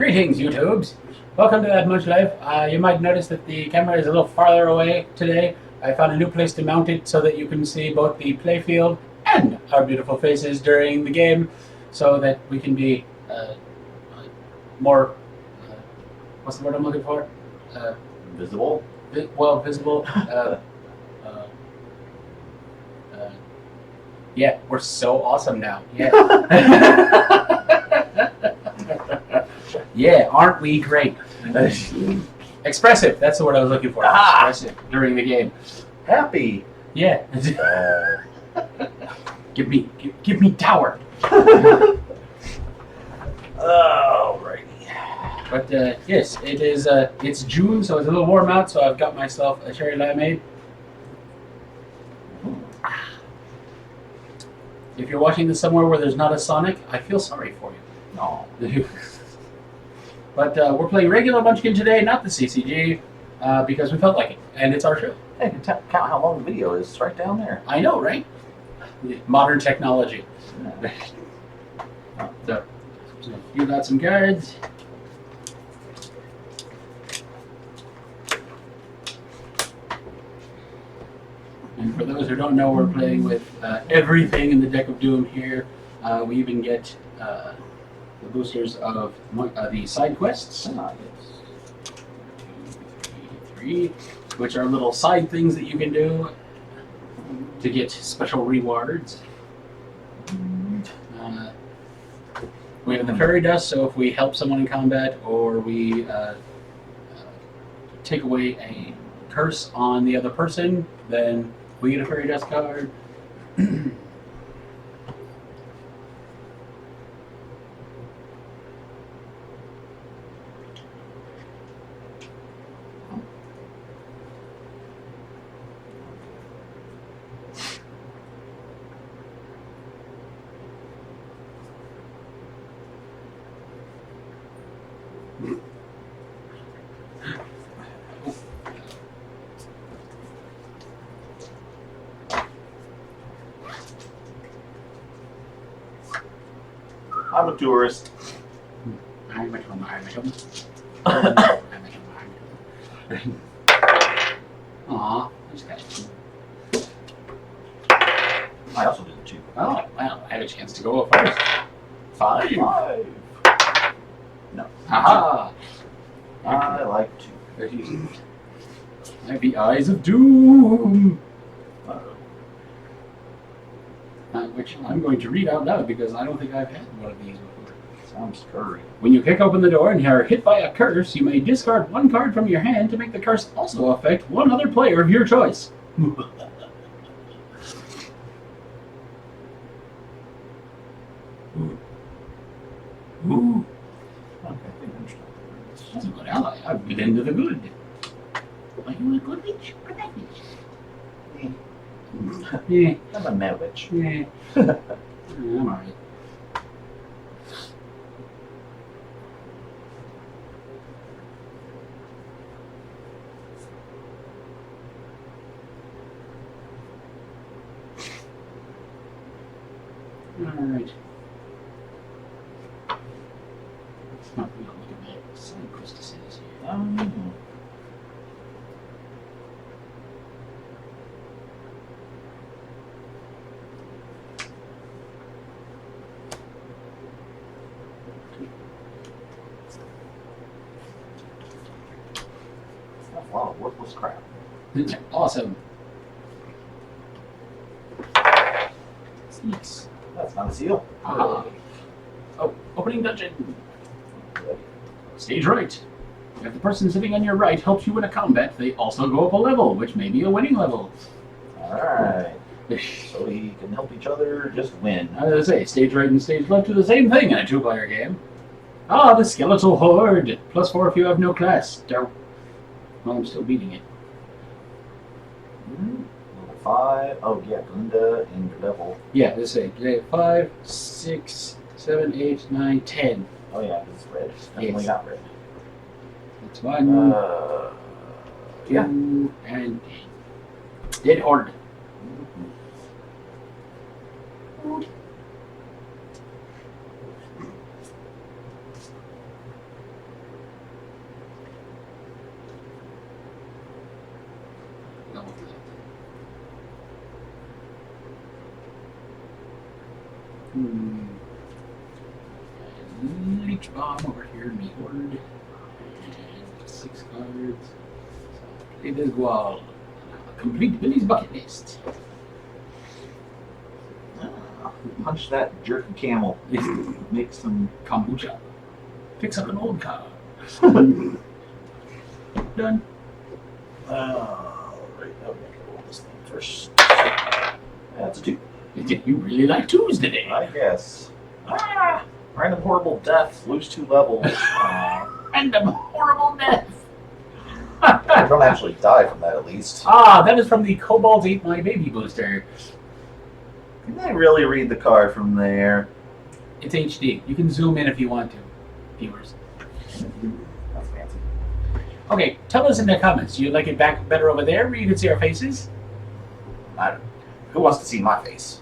Greetings, YouTubes. Welcome to That Munch Life. You might notice that the camera is a little farther away today. I found a new place to mount it so that you can see both the playfield and our beautiful faces during the game, so that we can be more. What's the word I'm looking for? Visible. Visible. Yeah, we're so awesome now. Yeah. Yeah, aren't we great? Expressive, that's the word I was looking for. Expressive during the game. Happy. Yeah. Give me tower. Alrighty. But yes, it is. It's June, so it's a little warm out. So I've got myself a cherry limeade. If you're watching this somewhere where there's not a Sonic, I feel sorry for you. No. But we're playing regular Munchkin today, not the CCG, because we felt like it, and it's our show. Hey, you can count how long the video is. It's right down there. I know, right? Modern technology. So you got some cards. And for those who don't know, we're playing with everything in the deck of Doom here. We even get the boosters of the side quests. 1, 2, 3, which are little side things that you can do to get special rewards. We have the fairy dust, so if we help someone in combat or we take away a curse on the other person, then we get a fairy dust card. I'm a tourist. Aw, this guy's. I also did 2. Oh, well, I had a chance to go first. 5. 5. No. Aha! I like 2. I have the eyes of doom. Which I'm going to read out loud because I don't think I've had one of these before. Sounds scurry. When you kick open the door and are hit by a curse, you may discard 1 card from your hand to make the curse also affect 1 other player of your choice. Ooh. Ooh. Okay, That's a good ally. I've been into the good. Are you a good witch or bad witch? Yeah. I'm a mad witch. Yeah. I'm alright. Alright. It's not real. Look at that side quest it says here. That's a lot of worthless crap. Awesome. Sneaks. That's not a seal. Ah. Oh, opening dungeon. Stage right. If the person sitting on your right helps you win a combat, they also go up a level, which may be a winning level. Alright. So we can help each other just win. As I say, stage right and stage left do the same thing in a 2-player game. Ah, the skeletal horde. +4 if you have no class. Well, I'm still beating it. Level 5. Oh, yeah, Glinda and your level. Yeah, let's say 5, 6, 7, 8, 9, 10. Oh, yeah, it's red. Definitely Yes. got red. That's 1, 2, Yeah. and dead horde. Leech bomb over here in the horde. And 6 cards. So play this wall. Complete Billy's bucket list. Punch that jerky camel. Make some Kombucha. Fix up an old car. Done. Right, I'll roll this thing first. That's a 2. You really like twos today. I guess. Random horrible death. Lose 2 levels. Random horrible death. I don't actually die from that, at least. That is from the Cobalt 8 My Baby booster. Can I really read the card from there? It's HD. You can zoom in if you want to, viewers. That's fancy. Okay, tell us in the comments. Do you like it back better over there where you can see our faces? Who wants to see my face?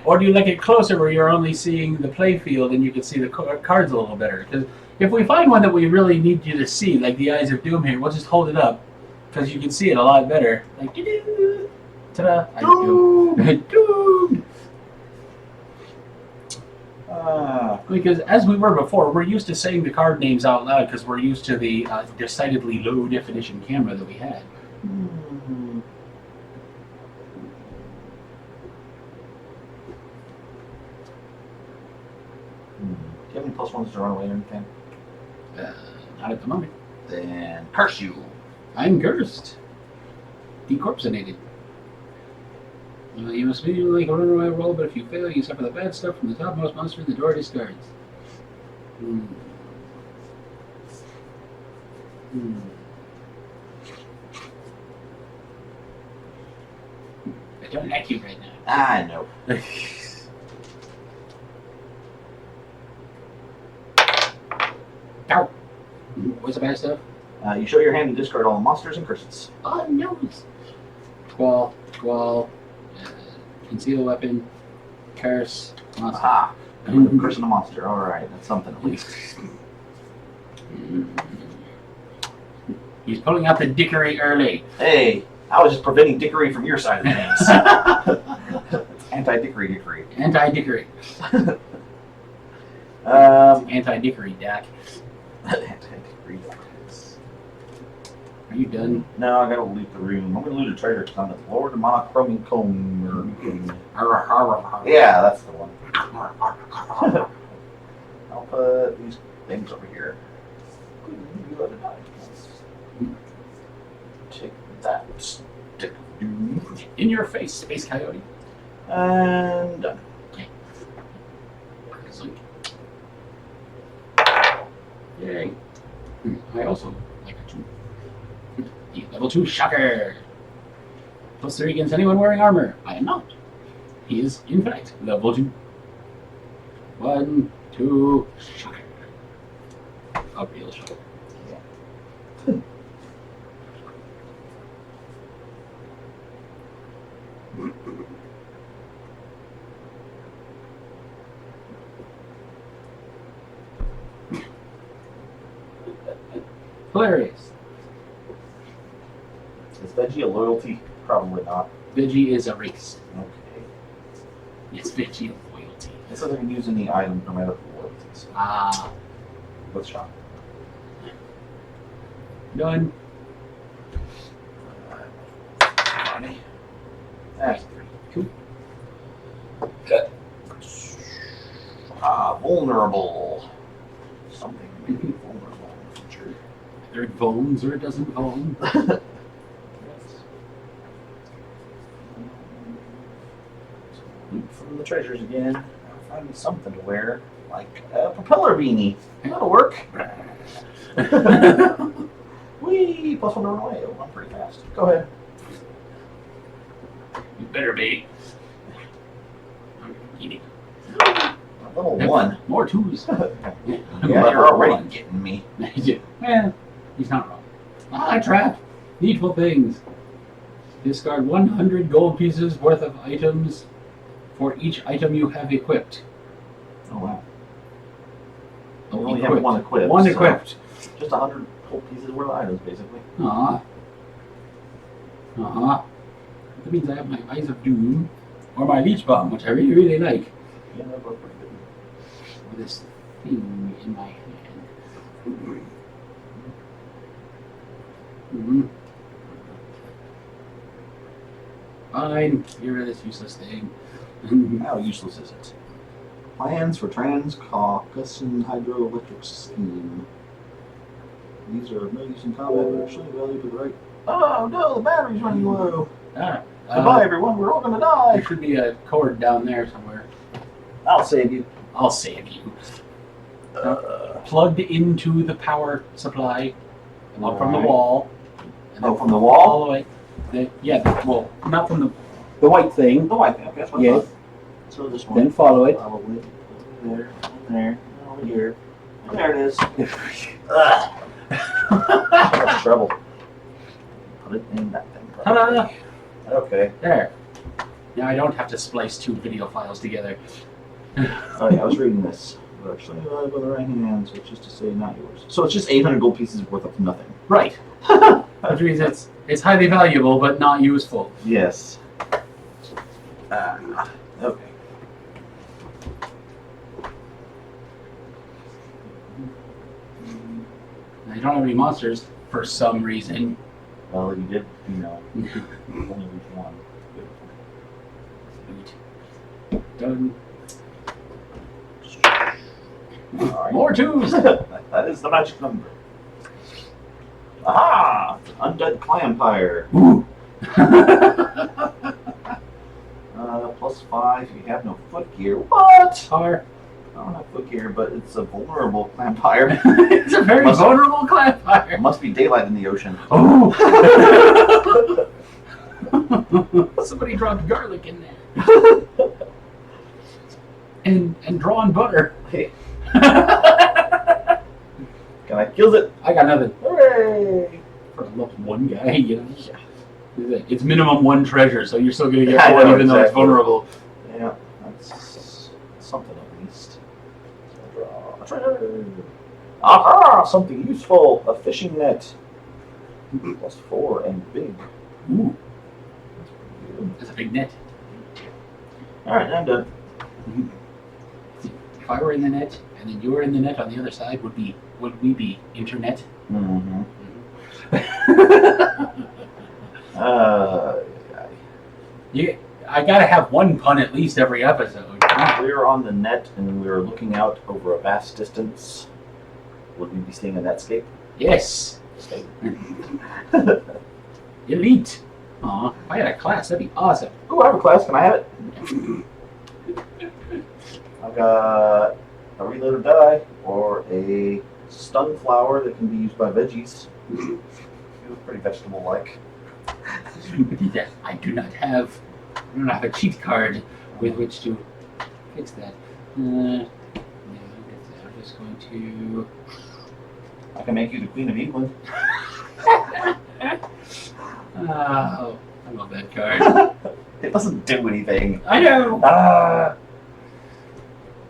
Or do you like it closer where you're only seeing the play field and you can see the cards a little better? Because if we find one that we really need you to see, like the Eyes of Doom here, we'll just hold it up because you can see it a lot better. Like, doo-doo. Ta-da! Eyes of Doom. Doom. Because as we were before, we're used to saying the card names out loud because we're used to the decidedly low definition camera that we had. Do you have any +1s to run away or anything? Not at the moment. Then curse you. I'm cursed. Decorpsinated. You must immediately make a runaway roll, but if you fail, you suffer the bad stuff from the topmost monster in the door discards. I don't like you right now. I know. Ow! What's the bad stuff? You show your hand and discard all the monsters and curses. Oh, no! Squall, conceal weapon, curse, monster. Aha! Cursing a monster. Alright, that's something at least. He's pulling out the dickery early. Hey, I was just preventing dickery from your side of things. It's anti-dickery. Anti-dickery. Anti-dickery, Dak. Anti-dickery. Are you done? No, I gotta loot the room. I'm gonna loot a treasure because I'm the Lord of Monochrome Comb. Yeah, that's the one. I'll put these things over here. You let it die. Take that stick of doom. In your face, Space Coyote. And done. Yay. I also like a 2. Level 2 Shocker. +3 against anyone wearing armor. I am not. He is, in fact, level 2. 1, 2, Shocker. A real Shocker. Hilarious. Is Veggie a loyalty? Probably not. Veggie is a race. Okay. It's Veggie of loyalty. It says I can use any item no matter the loyalties. Let's shop. Done. Funny. That's 3. Cool. Vulnerable. Something may be vulnerable in the future. Either it bones or it doesn't bone. Loot from the treasures again. I'll find something to wear, like a propeller beanie. That'll work. Whee! +1 to run away. It'll run pretty fast. Go ahead. You better be. I'm eating. Level 1. More 2s. Yeah, you're already getting me. Well, he's not wrong. Trap. Needful things. Discard 100 gold pieces worth of items for each item you have equipped. Oh, wow. Oh, You only have one equipped. One so equipped. Just 100 gold pieces worth of items, basically. That means I have my Eyes of Doom, or my leech bomb, which I really, really like. Yeah, that was pretty good. With this thing in my hand. Mm-hmm. Fine, get rid of this useless thing. How useless is it? Plans for Trans-Caucasan Hydroelectric Scheme. These are of no use in combat, but are surely valuable to the right. Oh no, the battery's running low. Goodbye, everyone. We're all gonna die. There should be a cord down there somewhere. I'll save you. I'll save you. Plugged into the power supply, up from the wall. And Oh, then from the wall? all the way. Well, not from the white thing. The white thing. Okay, that's what I Yes. thought. So this one. Then follow it. Probably. There. There. Over here. And there it is. That's trouble. Put it in that thing. Ta-da! Okay. There. Now I don't have to splice two video files together. Oh yeah, I was reading this. But actually, valuable in the right hand, so it's just to say not yours. So it's just 800 gold pieces worth of nothing. Right. Which means it's highly valuable but not useful. Yes. Okay. Now, you don't have any monsters for some reason. Well, you did, only reach one. Done. Alright. More twos! That is the magic number. Aha! Undead Clampire. Ooh. +5 if you have no footgear. What? Tar. I don't have footgear, but it's a vulnerable Clampire. It's a very vulnerable clampfire. There must be daylight in the ocean. Oh! Somebody dropped garlic in there. and drawn butter. Hey. Can I kill it? I got nothing. Hooray! For one guy, you know. It's minimum one treasure, so you're still gonna get I one know, even though it's exactly. vulnerable. Yeah, that's something at least. So draw a treasure. Aha! Something useful. A fishing net. +4 and big. Ooh, That's pretty good. that's a big net. Alright, I'm done. If I were in the net and then you were in the net on the other side, would we be internet? Mm-hmm. I gotta have one pun at least every episode. We were on the net and we were looking out over a vast distance. Would we be seeing a netscape? Yes. Elite. Aw, if I had a class, that'd be awesome. Oh, I have a class. Can I have it? I've got a reloaded die or a stun flower that can be used by veggies. Feels pretty vegetable-like. I do not have a cheat card with which to fix that. Yeah, I'm just going to. I can make you the Queen of England. Oh, I love that card. It doesn't do anything. I know.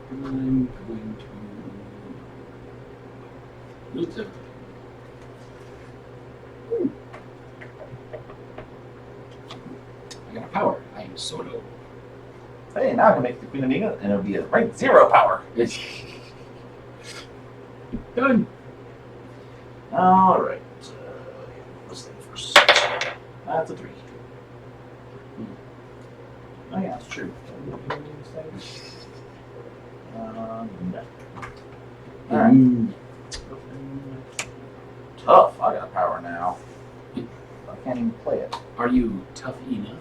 I'm going to. Oops. I got a power. I am solo. Hey, now I can make the Queen of England and it'll be a rank 0 power. It's done. Alright. Let's think first. That's a 3. Oh yeah, that's true. No. Alright. Tough. I got power now. I can't even play it. Are you tough enough?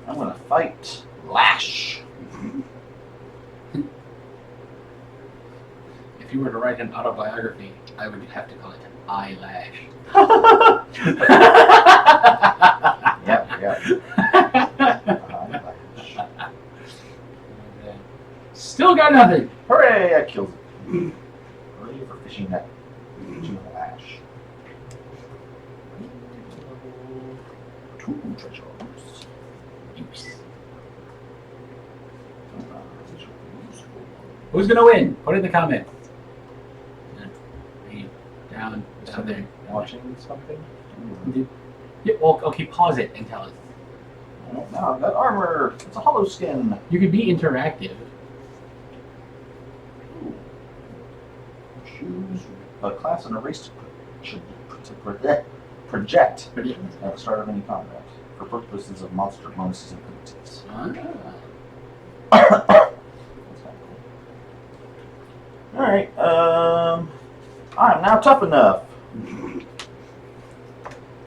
I'm gonna fight Lash. If you were to write an autobiography, I would have to call it Eyelash. Yep. Still got nothing. Hooray! I killed it. Ready for fishing net. Fishing Lash. 2 treasures. Oops. Who's gonna win? Put it in the comments. Down there. Watching something? Yeah, well, okay, pause it and tell us. Alright, now I've got armor. It's a hollow skin. You could be interactive. Choose a class and a race to project at the start of any combat for purposes of monster bonuses and penalties. That's kind of cool. Alright, I'm now tough enough.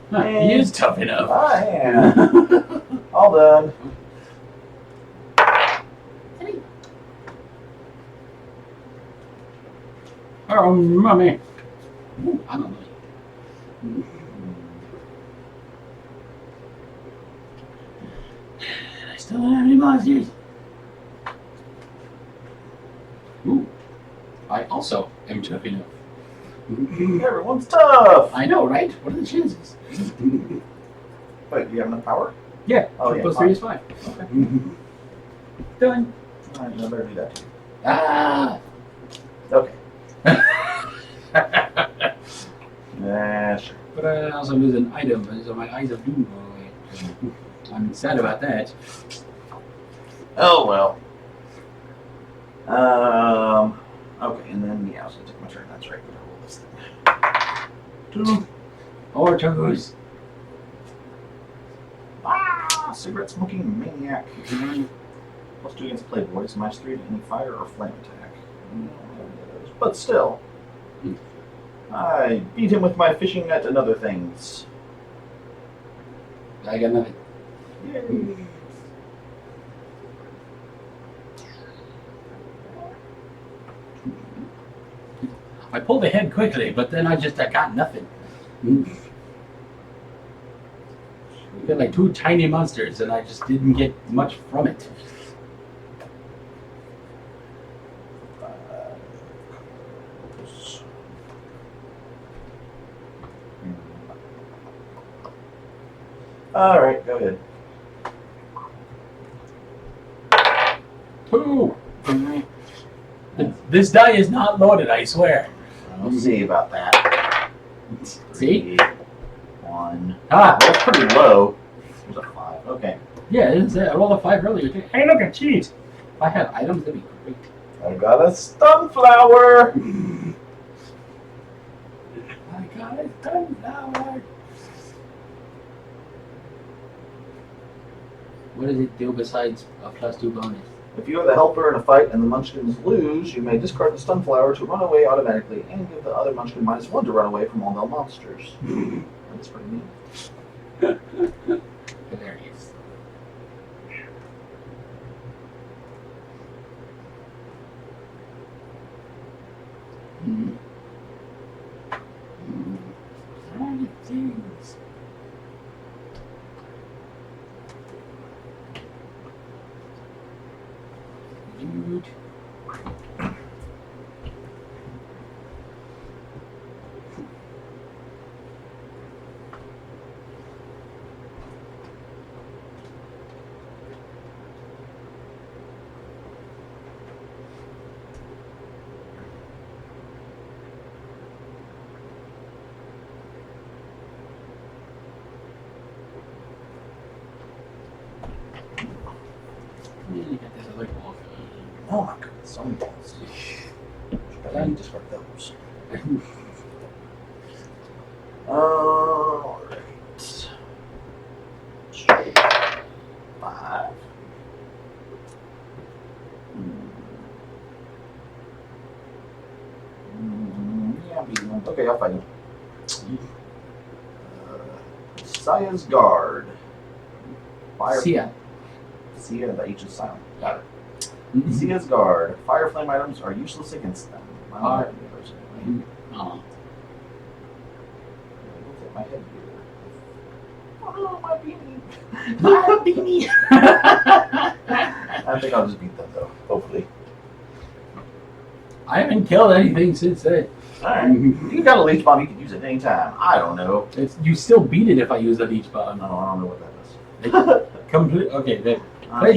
He is tough enough. I am. All done. Oh, mommy. Ooh, I'm a mummy. I still don't have any monsters. Ooh. I also am tough enough. Everyone's tough. I know, right? What are the chances? Wait, do you have enough power? Yeah. Oh, 2 yeah, plus 3 is 5. Okay. Done. Alright, I better do that too. Ah! Okay. Yeah, sure. But I also lose an item, so my eyes of doom go away. I'm sad about that. Oh well. Okay, and then yeah, I was gonna take my turn. That's right. But I roll this thing. 2 or 2s. Ah, cigarette smoking maniac. Plus 2 against Playboys. -3 to any fire or flame attack. But still, I beat him with my fishing net and other things. I got nothing. Yay. I pulled ahead quickly, but then I got nothing. We got like 2 tiny monsters, and I just didn't get much from it. All right, go ahead. 2. This die is not loaded, I swear. We'll see about that. See? 1. Ah, That's pretty low. There's a 5. Okay. yeah, it is, I rolled a 5 earlier. Hey, look at cheat. If I had items, that'd be great. I got a sunflower. I got a sunflower. What does it do besides a +2 bonus? If you are the helper in a fight and the Munchkins lose, you may discard the Stunflower to run away automatically and give the other Munchkin -1 to run away from all the monsters. That's pretty neat. Hilarious. Things. Dude. You got this other ball. Oh my goodness, so many balls. I need to discard those. Alright. 5. Yeah, I'm beating them. Okay, I'll fight him. Sia's Guard. Fire. Sia. Sia, the H is silent. Got it. Mm-hmm. Sia's Guard. Fire flame items are useless against them. Are- Anyway. Oh. Look at my head here. Oh, my beanie. My beanie. I think I'll just beat them though, hopefully. I haven't killed anything since then. Alright. You got a leech bomb, you can use it anytime. I don't know. You still beat it if I use the leech bomb. No, I don't know what that is. Play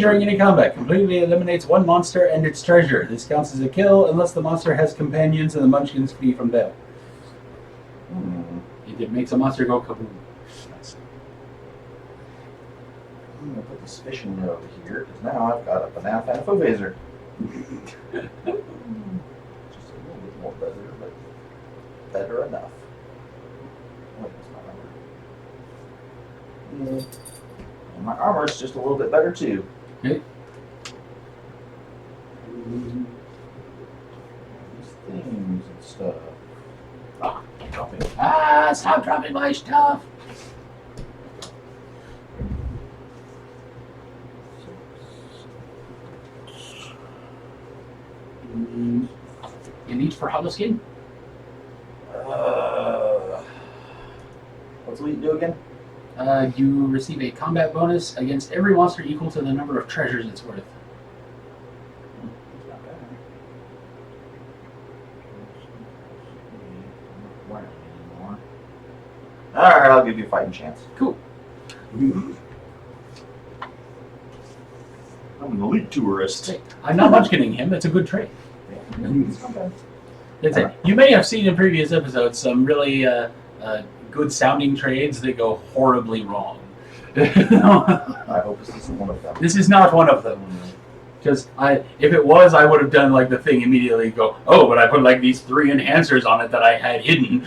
during any combat. Completely eliminates one monster and its treasure. This counts as a kill unless the monster has companions and the Munchkins flee from them. It makes a monster go kaboom. Nice. I'm going to put this fishing net over here because now I've got a banana fan foot phaser. Just a little bit more better, but better enough. Wait, that's my armor. Yeah. And my armor's just a little bit better too. Okay. These things and stuff. Dropping. Stop dropping my stuff! Elite for hollow skin? What's Elite do again? You receive a combat bonus against every monster equal to the number of treasures it's worth. Alright, I'll give you a fighting chance. Cool. I'm an elite tourist. I'm not munchkining him, it's a good trade. That's it. You may have seen in previous episodes some really good sounding trades that go horribly wrong. I hope this isn't one of them. This is not one of them. Because if it was, I would have done like the thing immediately. Go, oh, but I put like these 3 enhancers on it that I had hidden.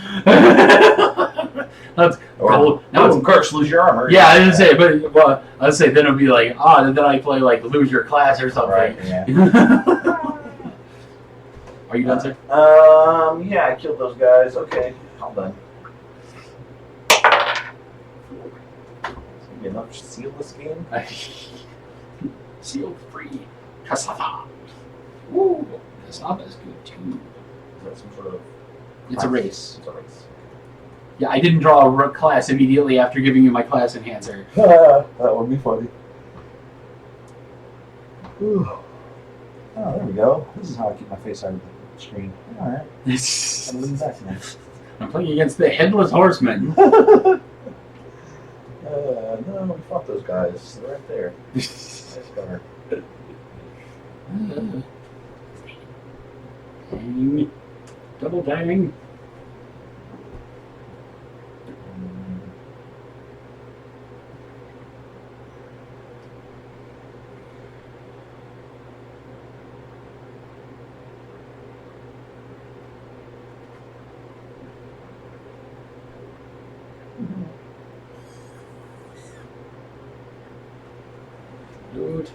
That's cool. Now it's curse, lose your armor. Yeah, I didn't say, but well, I'd say then it'd be like, then I play like lose your class or something. Right, yeah. Are you done, sir? Yeah, I killed those guys. Okay, I'm done. Maybe enough to seal this game. Seal free. Cassava. Woo! Cassava's good too. Is that some sort of... It's a race. It's a race. Yeah, I didn't draw a class immediately after giving you my class enhancer. That would be funny. Ooh. Oh, there we go. This is how I keep my face out of the screen. Alright. I'm leaning back now. I'm playing against the Headless Horseman. No, we fought those guys. They're right there. Nice cover. Dang. Double dang. Dude.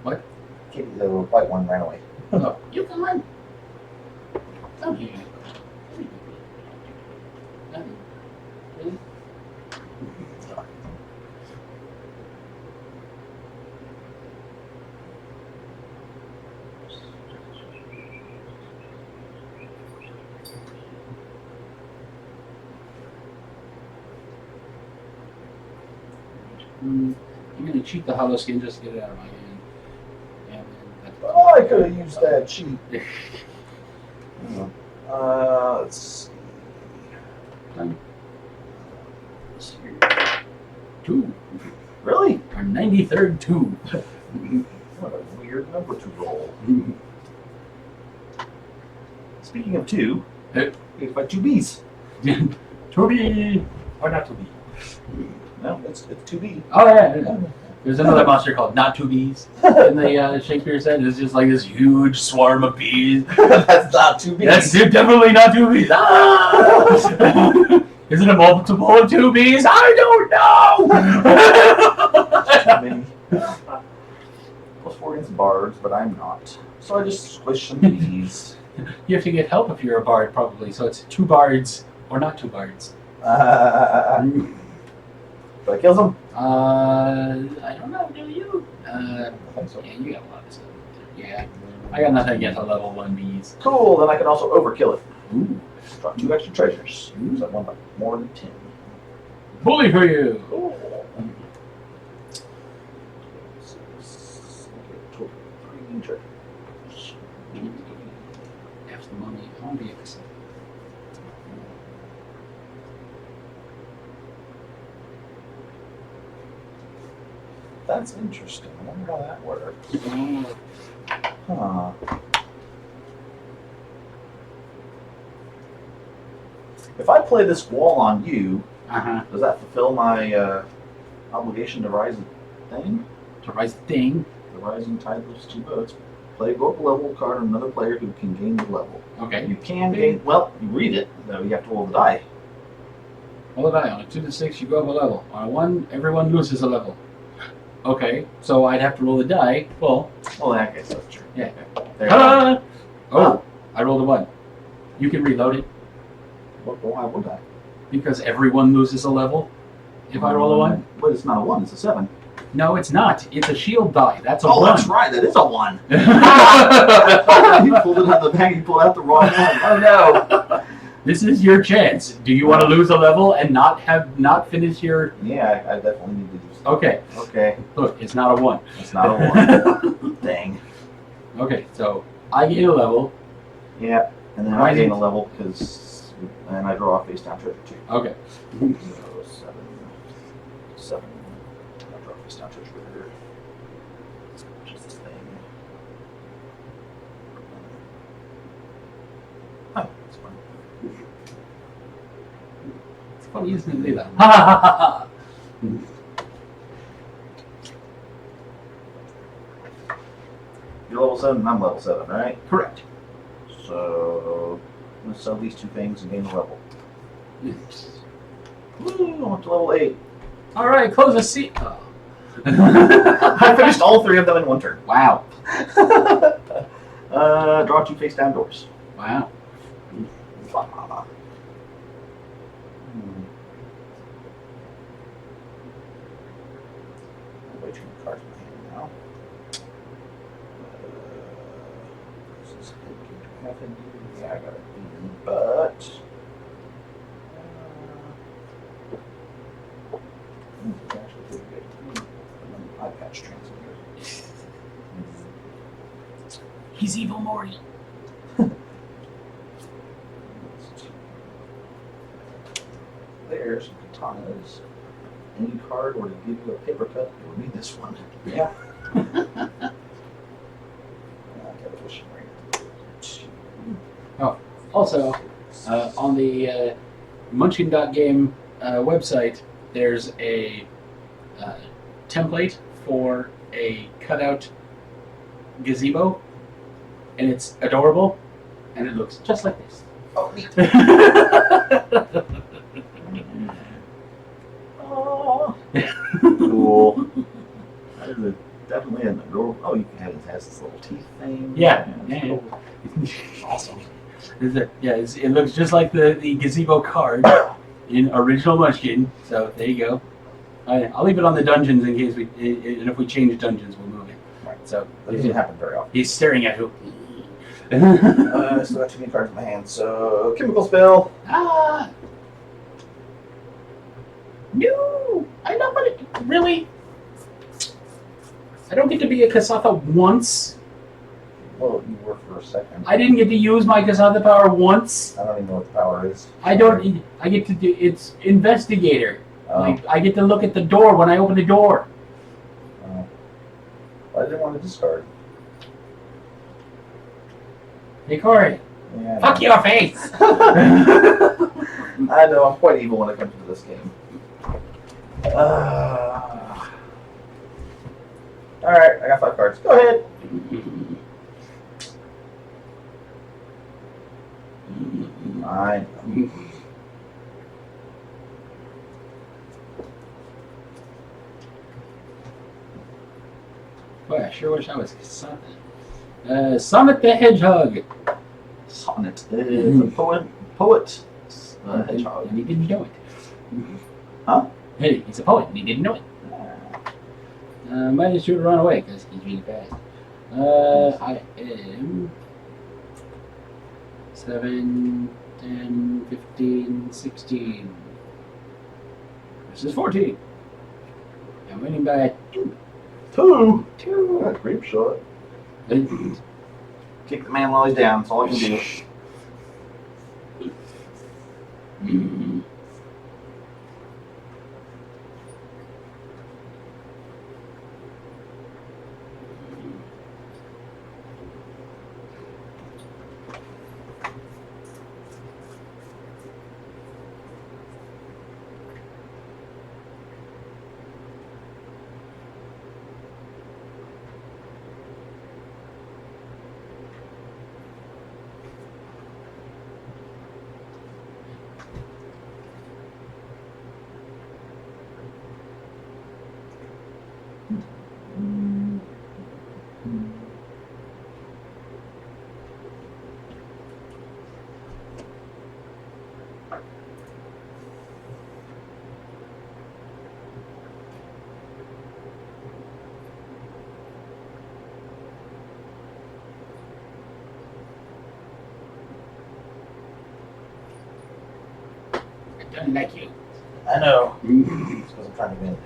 What? The white one ran away. Oh, you can run. Come here. Nothing. Really? I'm gonna cheat the hollow skin just to get it out of my hand. And then Oh, I could have used that cheat. Let's see. Done. 2. Really? Our 93rd 2. What a weird number to roll. Speaking of 2, Hey. it's by 2 Bs. 2B! Or not 2B. No, it's 2B. Oh, yeah. There's another monster called Not 2 Bees in the Shakespeare set. It's just like this huge swarm of bees. That's not 2 Bs. That's definitely not 2 bees. Ah! Is it a multiple of 2 bees? I don't know! +4 against bards, but I'm not. So I just squish some bees. You have to get help if you're a bard, probably. So it's 2 bards or not 2 bards. But I kills them? I don't know. Do you? I think so. Yeah, you got a lot of stuff. Yeah. I got nothing against a level 1 bees. Cool, then I can also overkill it. Ooh. Draw 2 extra treasures. So I want more than 10. Bully for you! Cool. 3 treasures. After the money, I want to be a cassette. That's interesting. I wonder how that works. Huh. If I play this wall on you, does that fulfill my obligation to rise a thing? To rise the thing. The rising tide lifts two boats. Play a go up level card on another player who can gain the level. Okay. You can gain. Well, you read it. Though you have to roll the die. Roll a die. On a 2 to 6, you go up a level. On a 1, everyone loses a level. Okay, so I'd have to roll the die. Well, in that case, that's true. yeah. There you go. Oh, I rolled a 1. You can reload it Why would I? because everyone loses a level. If I roll a 1. But it's not a 1. It's a 7. No, it's not. It's a shield die. That's a 1. Oh, that's right. That is a 1. You pulled it out of the bag. You pulled out the wrong one. Oh no. This is your chance. Do you want to lose a level and not finish your? Yeah, I definitely need to do something. Okay. Okay. Look, it's not a 1. It's not a 1. Dang. Okay, so I gain a level. Yeah, and then I gain a level because, and I draw a face down treasure too. Okay. So 7. I draw a face down treasure. Which is this thing? Oh, it's fun. It's funny, isn't it, Leela? Ha ha ha ha! You're level 7, and I'm level 7, right? Correct. So I'm gonna sell these two things and gain a level. Woo, I'm up to level 8. All right, close the seat. Oh. I finished all 3 of them in one turn. Wow. Draw 2 face down doors. Wow. Way too many cards in my hand now. This is yeah, I got it. But it's actually pretty good. Eye patch transmitter. He's evil, Maury. There's some katanas. Any card or to give you a paper cut, it would be this one. Yeah. I got a wishing ring. Oh, also, on the Munchkin.game website, there's a template for a cutout gazebo, and it's adorable, and it looks just like this. Oh, neat. Oh. Cool. That is definitely an adorable. Oh, you can have it has this little teeth thing. Yeah. Cool. Awesome. It looks just like the gazebo card in original Munchkin. So there you go. I'll leave it on the dungeons in case and if we change dungeons, we'll move it. Right. So That doesn't happen very often. he's staring at who? I still got too many cards in my hand, so chemical spell. Ah! No! I know, but it really. I don't get to be a Kasatha once. Well, you were for a second. I didn't get to use my Kasatha power once. I don't even know what the power is. I don't. I get to do. It's investigator. Oh. Like I get to look at the door when I open the door. I didn't want to discard. Hey Cory, Yeah, fuck your face. I know, I'm quite evil when it comes to this game. Alright, I got 5 cards. Go ahead. I know. Boy, I sure wish I was Kasatha. Summit the Hedgehog. Sonnet is a poet hedgehog. And he didn't know it. Huh? Hey, he's a poet and he didn't know it. Might just shoot run away because he's really fast. I am 7, 10, 15, 16. This is 14. I'm winning by 2. 2. 2. That's creep shot. Kick the man while he's down. That's all I can do. I don't like you. I know. It's because I'm trying to win.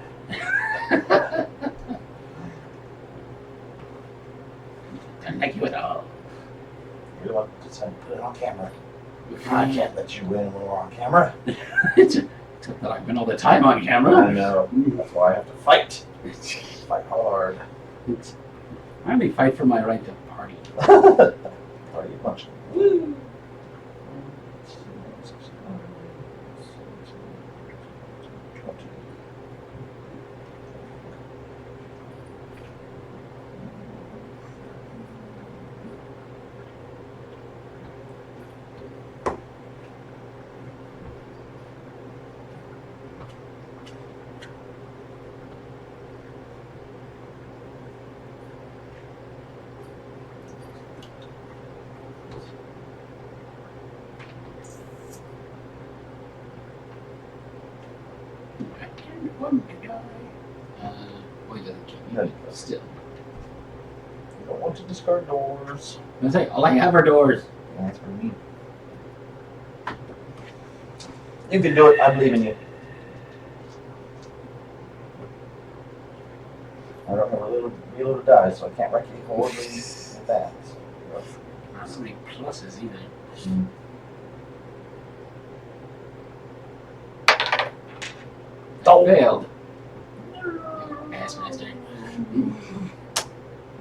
Don't like you at all. You're lucky to put it on camera. I can't let you win when we're on camera. Except that I win all the time on camera. I know. That's why I have to fight. Fight hard. I only fight for my right to party. Party of Munchkin. Woo! One guy. Well, he doesn't kill me. No. Still. You don't want to discard doors. I was like, all I have are doors. Yeah, that's what I mean. You can do it. I believe in you. I don't have a reload to die, so I can't wreck any horribly with that. Not so many pluses either. Mm. Oh, failed. Ass master.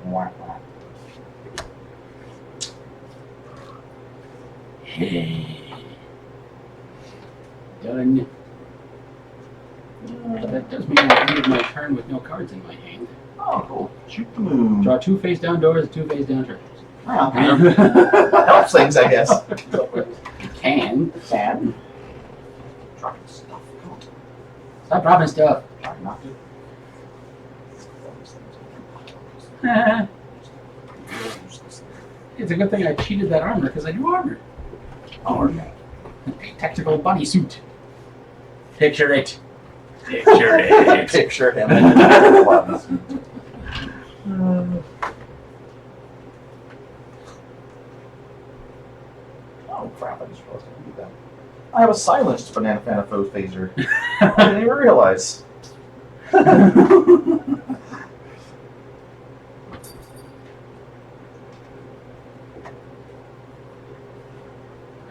Wah, wah. Hey. Done. That does mean I ended my turn with no cards in my hand. Oh, cool. Shoot the moon. Draw 2 face down doors, 2 face down turns. Well, helps things, I guess. Can. Can. Dropping stuff. Come on. Stop dropping stuff. Try not to. It's a good thing I cheated that armor because I do armor. Armor. A tactical bodysuit. Picture it. Picture it. Picture him. Oh crap, I just realized I can do that. I have a silenced Banana Foe phaser. I didn't even realize.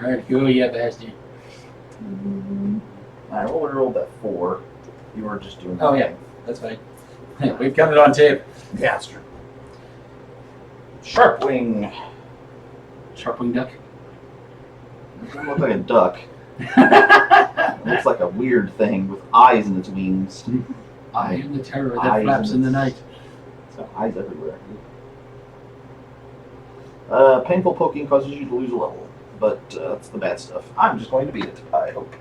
Alright, go, yeah, bastard. I rolled that 4. You were just doing that. Oh, yeah, that's fine. Hey, we've got it on tape. Yeah, that's true. Sharp wing. Sharp-winged duck. It doesn't look like a duck. It looks like a weird thing with eyes in its wings. I am the terror that Eyes flaps in the night. It's got eyes everywhere. Painful poking causes you to lose a level, but that's the bad stuff. I'm just going to beat it, I hope.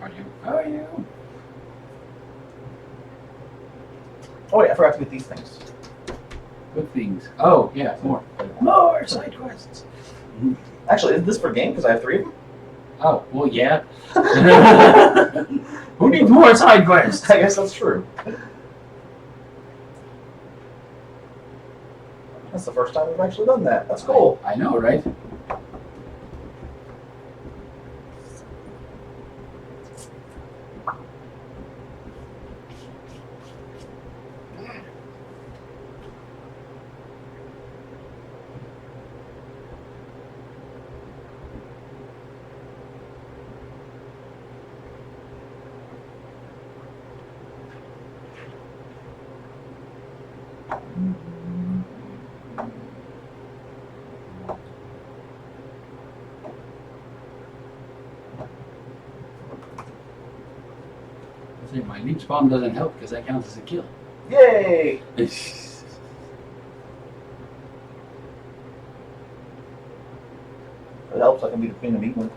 Are you? Are you? Oh wait, I forgot to get these things. Good things. Oh, yeah, more. More side quests. Actually, is this for game? Because I have 3 of them? Oh, well, yeah. Who needs more side quests? I guess that's true. That's the first time we've actually done that. That's cool. I know, right? See, my leech bomb doesn't help because that counts as a kill. Yay! It helps. I can be the Queen of England.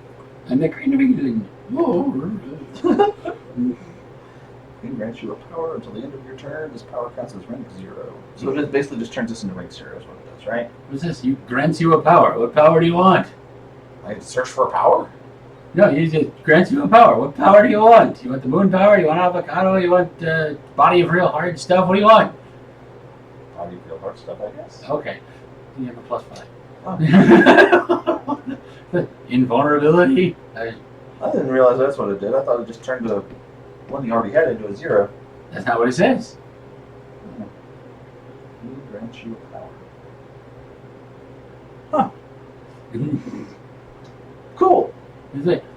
And the Queen of England. Queen grants you a power until the end of your turn. This power counts as rank 0. So it basically just turns this into rank 0 is what it does, right? What's this? You grants you a power. What power do you want? I have to search for a power? No, he just grants you a power. What power do you want? You want the moon power? You want avocado? You want body of real hard stuff? What do you want? Body of real hard stuff, I guess. Okay. You have a +5. Oh. Invulnerability? I didn't realize that's what it did. I thought it just turned the one he already had into a 0. That's not what it says. He grants you power. Huh. Cool.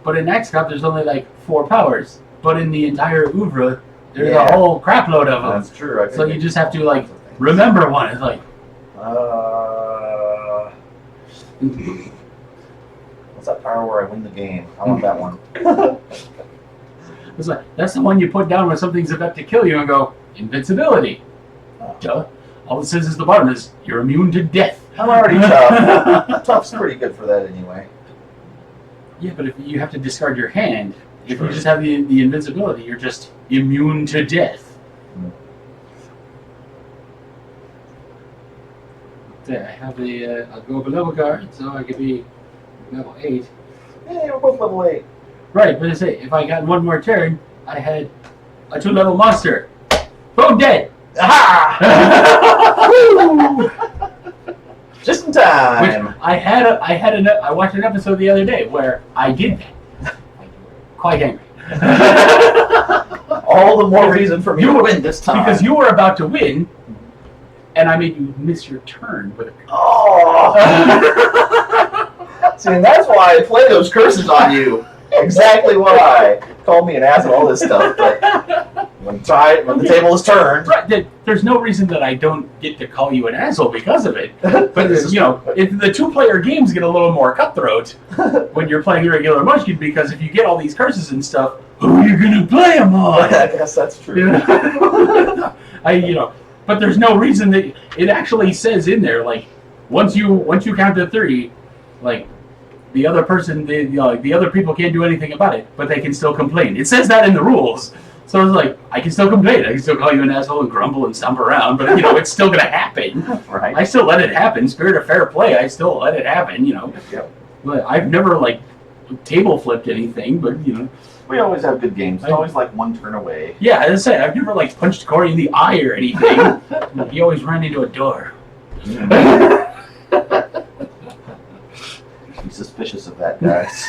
But in X Cup, there's only like 4 powers. But in the entire oeuvre, there's Yeah. a whole crap load of them. That's true. So you just have to like remember one. It's like, what's that power where I win the game? I want that one. it's like that's the one you put down when something's about to kill you and go invincibility. Duh. All it says is the bottom is you're immune to death. I'm already tough. Tough's pretty good for that anyway. Yeah, but if you have to discard your hand, if Sure. you just have the invincibility, you're just immune to death. There, I have I'll go up a level card, so I could be level 8. Yeah, we're both level 8. Right, but I say, if I got one more turn, I had a 2-level monster. Boom, dead! Aha! Just in time. Which I watched an episode the other day where I did that. Quite angry. All the more reason for me to win this time. Because you were about to win, and I made you miss your turn with a Oh! See, and that's why I play those curses on you. Exactly why. Call me an ass and all this stuff, but when the table is turned. Right, there's no reason that I don't get to call you an asshole because of it. But if the 2-player games get a little more cutthroat when you're playing regular Munchkin, because if you get all these curses and stuff, who are you gonna play them on? I guess that's true. But there's no reason that it actually says in there, like, once you count to 3, like, the other person, the other people can't do anything about it, but they can still complain. It says that in the rules. So it's like, I can still complain. I can still call you an asshole and grumble and stomp around, but, it's still going to happen. Right. I still let it happen. Spirit of fair play, I still let it happen, Yep. But I've never, table flipped anything, but, We always have good games. It's always like one turn away. Yeah, as I say, I've never, punched Cory in the eye or anything. He always ran into a door. Be suspicious of that, guys.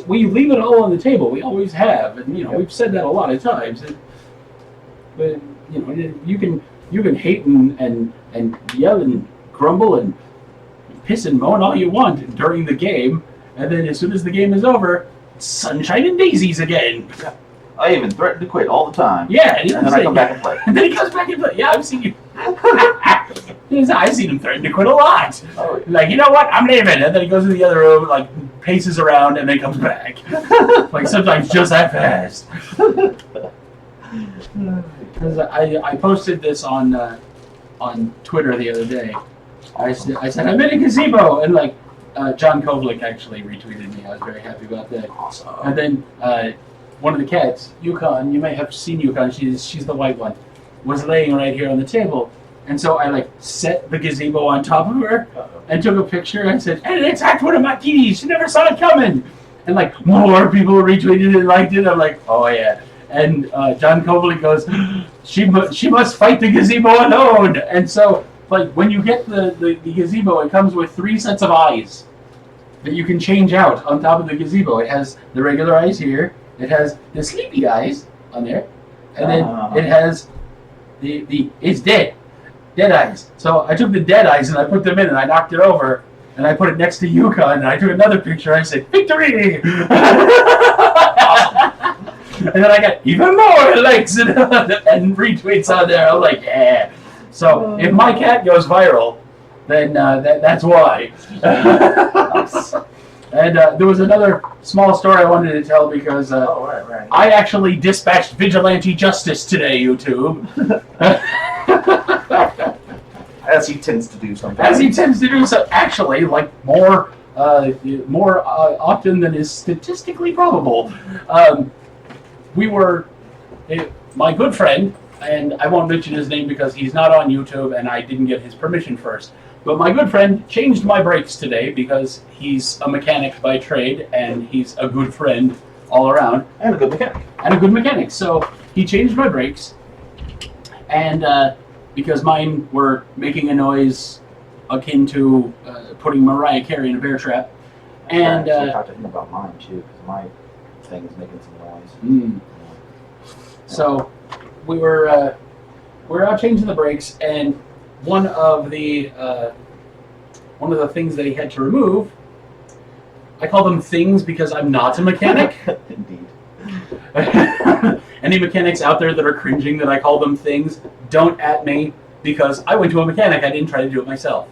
We leave it all on the table. We always have, and we've said that a lot of times. But you can hate and yell and grumble and piss and moan all you want during the game, and then as soon as the game is over, sunshine and daisies again. I even threaten to quit all the time. Yeah, and then I come back and play. And then he comes back and play. Yeah, I've seen you. I've seen him threaten to quit a lot. Oh, Like, you know what? I'm leaving. And then he goes to the other room, paces around, and then comes back. Sometimes just that fast. I posted this on Twitter the other day. I said, I'm in a gazebo. And, John Kovlik actually retweeted me. I was very happy about that. awesome. And then one of the cats, Yukon, you may have seen Yukon, she's the white one, was laying right here on the table. And so I set the gazebo on top of her and took a picture and said, and it attacked one of my kitties. She never saw it coming. And more people retweeted it and liked it. I'm like, oh yeah. And John Kovlik goes, she must fight the gazebo alone. And so when you get the gazebo, it comes with 3 sets of eyes that you can change out on top of the gazebo. It has the regular eyes here. It has the sleepy eyes on there. And then it has it's dead eyes. So I took the dead eyes and I put them in and I knocked it over and I put it next to Yukon and I took another picture and I said, victory! And then I got even more likes and retweets on there. I'm like, yeah. So if my cat goes viral, then that's why. Nice. And there was another small story I wanted to tell because right. I actually dispatched vigilante justice today, YouTube. As he tends to do sometimes. As he tends to do so, actually, more often than is statistically probable. My good friend, and I won't mention his name because he's not on YouTube and I didn't get his permission first, But my good friend changed my brakes today because he's a mechanic by trade and he's a good friend all around. And a good mechanic. And a good mechanic. So he changed my brakes, and because mine were making a noise akin to putting Mariah Carey in a bear trap. And I talked to him about mine too, because my thing is making some noise. So we were out changing the brakes, and one of the things that he had to remove, I call them things because I'm not a mechanic. Indeed. Any mechanics out there that are cringing that I call them things, don't at me, because I went to a mechanic. I didn't try to do it myself.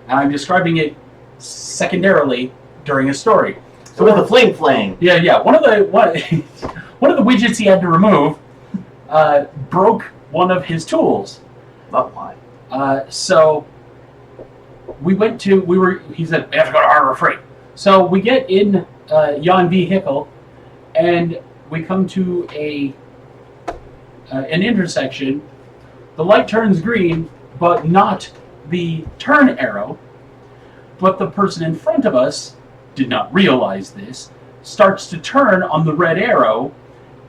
And I'm describing it secondarily during a story. So with the fling. Yeah. One of the widgets he had to remove broke one of his tools. Oh my. So he said, we have to go to Harbor Freight. So we get in yon vehicle, and we come to an intersection. The light turns green, but not the turn arrow. But the person in front of us did not realize this, starts to turn on the red arrow,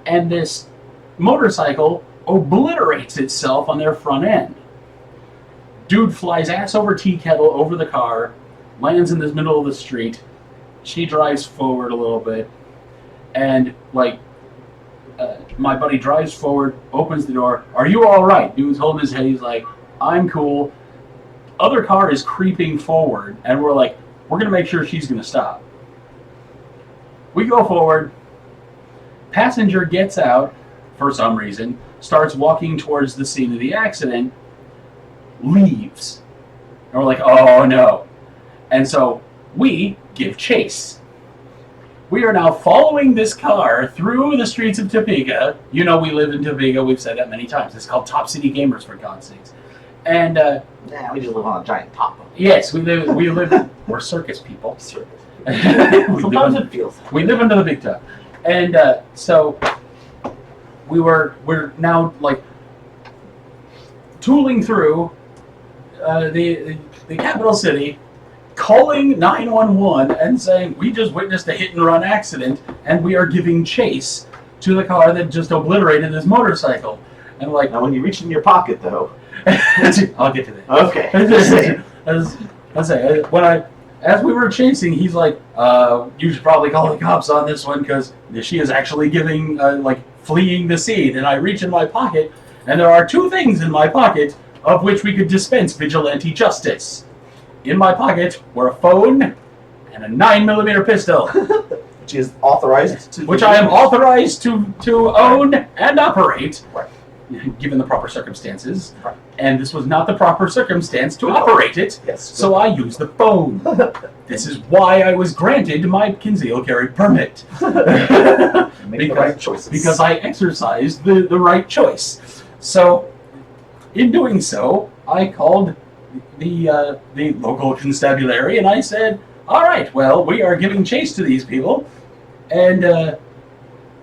and this motorcycle obliterates itself on their front end. Dude flies ass over tea kettle over the car, lands in the middle of the street. She drives forward a little bit, and my buddy drives forward, opens the door. Are you all right? Dude's holding his head. He's like, I'm cool. Other car is creeping forward, and we're like, we're going to make sure she's going to stop. We go forward. Passenger gets out, for some reason, starts walking towards the scene of the accident, leaves. And we're like, oh no. And so we give chase. We are now following this car through the streets of Topeka. You know we live in Topeka. We've said that many times. It's called Top City Gamers, for God's sakes. And we just live on a giant top. yes, we live. We're circus people. Sometimes it feels. We live under the big top, and so we're now tooling through the capital city, calling 911 and saying we just witnessed a hit and run accident, and we are giving chase to the car that just obliterated this motorcycle. And now when you reach in your pocket though. I'll get to that. Okay. As we were chasing, he's like, you should probably call the cops on this one because she is actually fleeing the scene. And I reach in my pocket, and there are two things in my pocket of which we could dispense vigilante justice. In my pocket were a phone and a 9mm pistol. Which is authorized to which I am authorized to own and operate. Right. Given the proper circumstances. Right. And this was not the proper circumstance to operate it. Yes. So I used the phone. This is why I was granted my concealed carry permit. Make the right choices. Because I exercised the right choice. So, in doing so, I called the local constabulary and I said, all right, well, we are giving chase to these people. And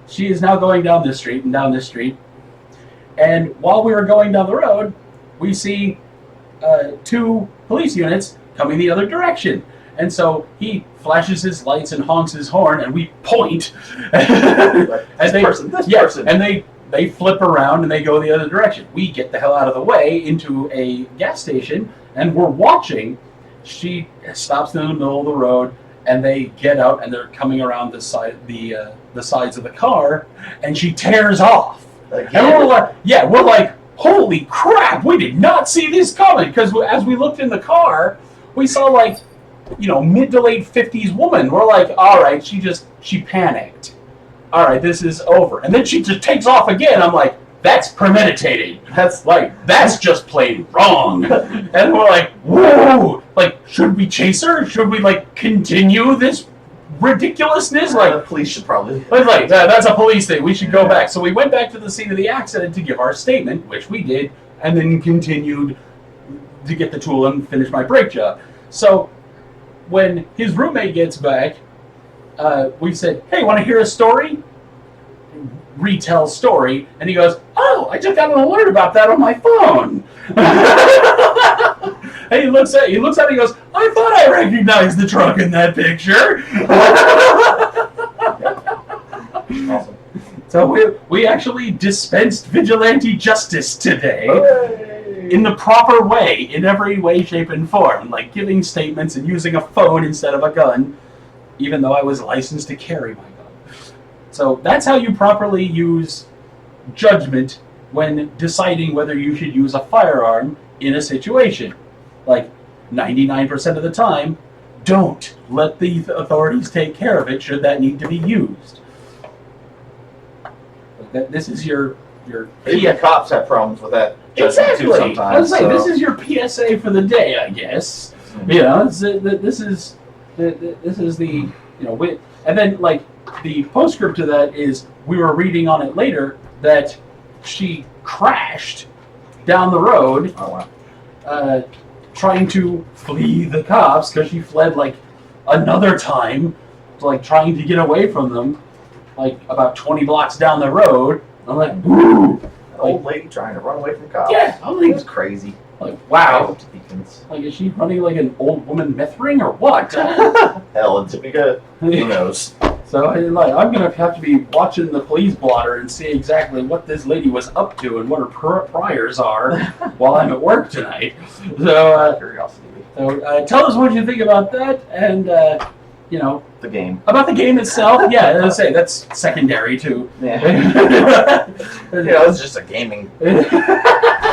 she is now going down this street and down this street. And while we were going down the road, we see two police units coming the other direction. And so he flashes his lights and honks his horn, and we point. This person. And they flip around and they go the other direction. We get the hell out of the way into a gas station, and we're watching. She stops in the middle of the road, and they get out, and they're coming around the sides of the car, and she tears off. Again? And we're like, holy crap, we did not see this coming. Because as we looked in the car, we saw mid to late 50s woman. We're like, all right, she panicked. All right, this is over. And then she just takes off again. I'm like, that's premeditated. That's just plain wrong. And we're like, whoa, should we chase her? Should we continue this ridiculousness? The police should probably. That's a police thing. We should go back. So we went back to the scene of the accident to give our statement, which we did, and then continued to get the tool and finish my brake job. So when his roommate gets back, we said, hey, want to hear a story? Retell story. And he goes, oh, I just got an alert about that on my phone. And he looks at it and he goes, I thought I recognized the truck in that picture. Awesome. So we actually dispensed vigilante justice today. Hooray! In the proper way, in every way, shape, and form. Like giving statements and using a phone instead of a gun, even though I was licensed to carry my gun. So that's how you properly use judgment when deciding whether you should use a firearm in a situation. Like 99% of the time, don't let the authorities take care of it should that need to be used. This is your Even cops have problems with that judgment too exactly. sometimes. I was like, this is your PSA for the day, I guess. You know, this is the and then like the postscript to that is we were reading on it later that she crashed down the road, Oh wow. trying to flee the cops because she fled like another time, like trying to get away from them, like about 20 blocks down the road. I'm like, ooh, An old lady trying to run away from cops. yeah, I'm It like, was crazy. wow. Deacons. Like, is she running like an old woman meth ring or what? Hell, in Topeka, who knows? So I'm gonna have to be watching the police blotter and see exactly what this lady was up to and what her priors are while I'm at work tonight. So, Curiosity. tell us what you think about that, and The game. about the game itself. Yeah, let's say that's secondary to. Yeah. It's just a gaming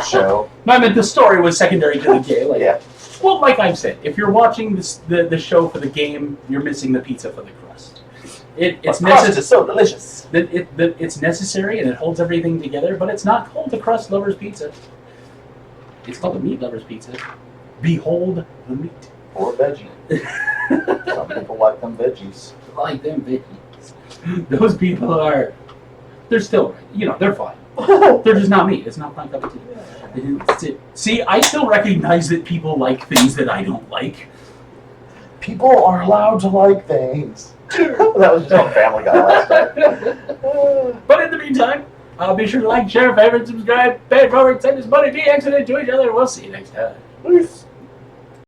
show. No, I meant the story was secondary to the game. Like, Yeah. well, like I've said, if you're watching the show for the game, you're missing the pizza for the crust. It's necessary. so delicious. It's necessary and it holds everything together, but it's not called the crust lovers pizza. It's called the meat lovers pizza. Behold the meat. Or veggie. Some people like them veggies. Like them veggies. Those people they're still right. They're fine. They're just not me. It's not my cup of tea. See, I still recognize that people like things that I don't like. People are allowed to like things. That was just on Family Guy last night. But in the meantime, be sure to like, share, favorite, subscribe, pay it forward, send us money, be excellent to each other. We'll see you next time. Peace.